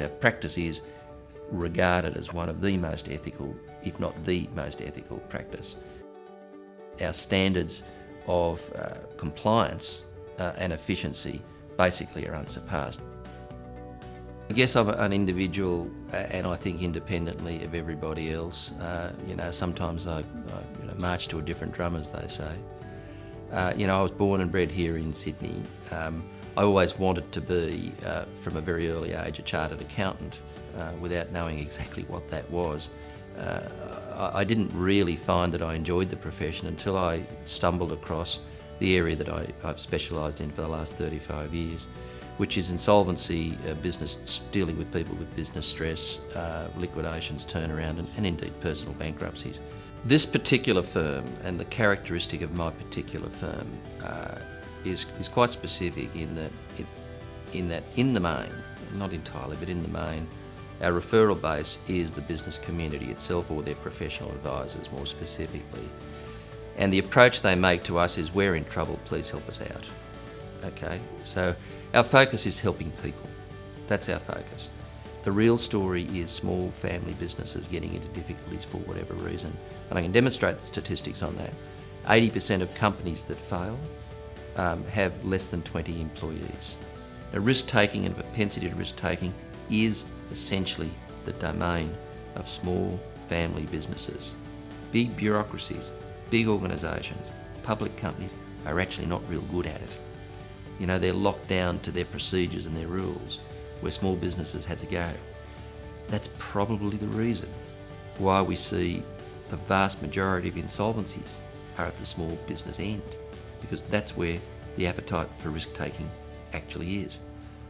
Our practice is regarded as one of the most ethical, if not the most ethical practice. Our standards of compliance and efficiency basically are unsurpassed. I guess I'm an individual and I think independently of everybody else. Sometimes I march to a different drum, as they say. I was born and bred here in Sydney. I always wanted to be, from a very early age, a chartered accountant without knowing exactly what that was. I didn't really find that I enjoyed the profession until I stumbled across the area that I've specialised in for the last 35 years, which is insolvency, business, dealing with people with business stress, liquidations, turnaround, and indeed personal bankruptcies. This particular firm, and the characteristic of my particular firm, is quite specific in that in the main, not entirely, but in the main, our referral base is the business community itself, or their professional advisors more specifically. And the approach they make to us is, we're in trouble, please help us out. Okay, so our focus is helping people. That's our focus. The real story is small family businesses getting into difficulties for whatever reason. And I can demonstrate the statistics on that. 80% of companies that fail have less than 20 employees. Now, risk-taking and propensity to risk-taking is essentially the domain of small family businesses. Big bureaucracies, big organisations, public companies are actually not real good at it. They're locked down to their procedures and their rules, where small businesses has a go. That's probably the reason why we see the vast majority of insolvencies are at the small business end, because that's where the appetite for risk-taking actually is.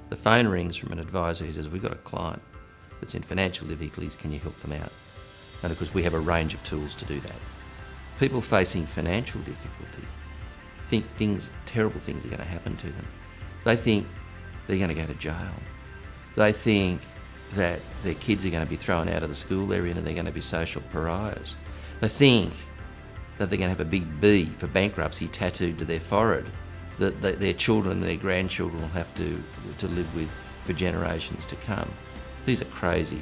The phone rings from an advisor who says, we've got a client that's in financial difficulties, can you help them out? And of course we have a range of tools to do that. People facing financial difficulty think terrible things are going to happen to them. They think they're going to go to jail. They think that their kids are going to be thrown out of the school they're in and they're going to be social pariahs. They think that they're going to have a big B for bankruptcy tattooed to their forehead that their children and their grandchildren will have to live with for generations to come. These are crazy,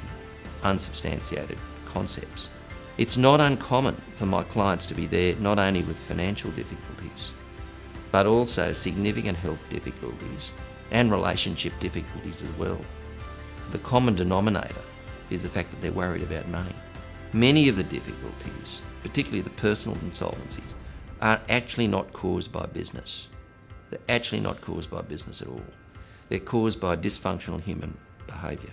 unsubstantiated concepts. It's not uncommon for my clients to be there not only with financial difficulties, but also significant health difficulties and relationship difficulties as well. The common denominator is the fact that they're worried about money. Many of the difficulties, particularly the personal insolvencies, are actually not caused by business. They're actually not caused by business at all. They're caused by dysfunctional human behaviour.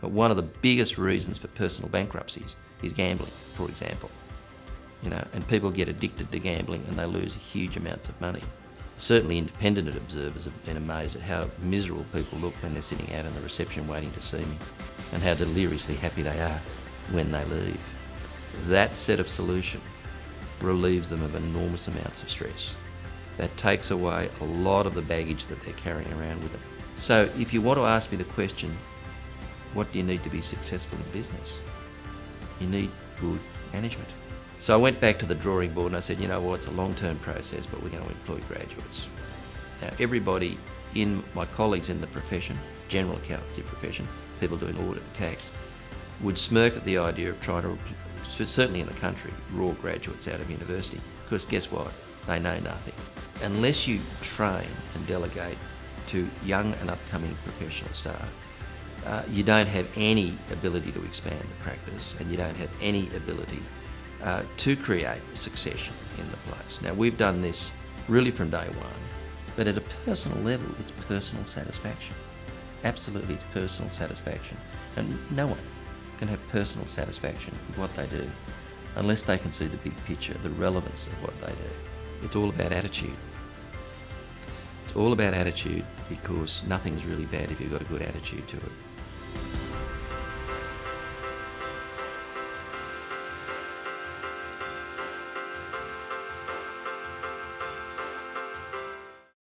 But one of the biggest reasons for personal bankruptcies is gambling, for example. And people get addicted to gambling and they lose huge amounts of money. Certainly independent observers have been amazed at how miserable people look when they're sitting out in the reception waiting to see me, and how deliriously happy they are when they leave. That set of solution relieves them of enormous amounts of stress. That takes away a lot of the baggage that they're carrying around with them. So if you want to ask me the question, what do you need to be successful in business? You need good management. So I went back to the drawing board and I said, it's a long-term process, but we're going to employ graduates. Now, everybody my colleagues in the profession, general accountancy profession, people doing audit and tax, would smirk at the idea of trying to, certainly in the country, raw graduates out of university, because guess what? They know nothing. Unless you train and delegate to young and upcoming professional staff, you don't have any ability to expand the practice, and you don't have any ability to create succession in the place. Now, we've done this really from day one, but at a personal level, it's personal satisfaction. Absolutely, it's personal satisfaction. And no one can have personal satisfaction with what they do unless they can see the big picture, the relevance of what they do. It's all about attitude. It's all about attitude, because nothing's really bad if you've got a good attitude to it.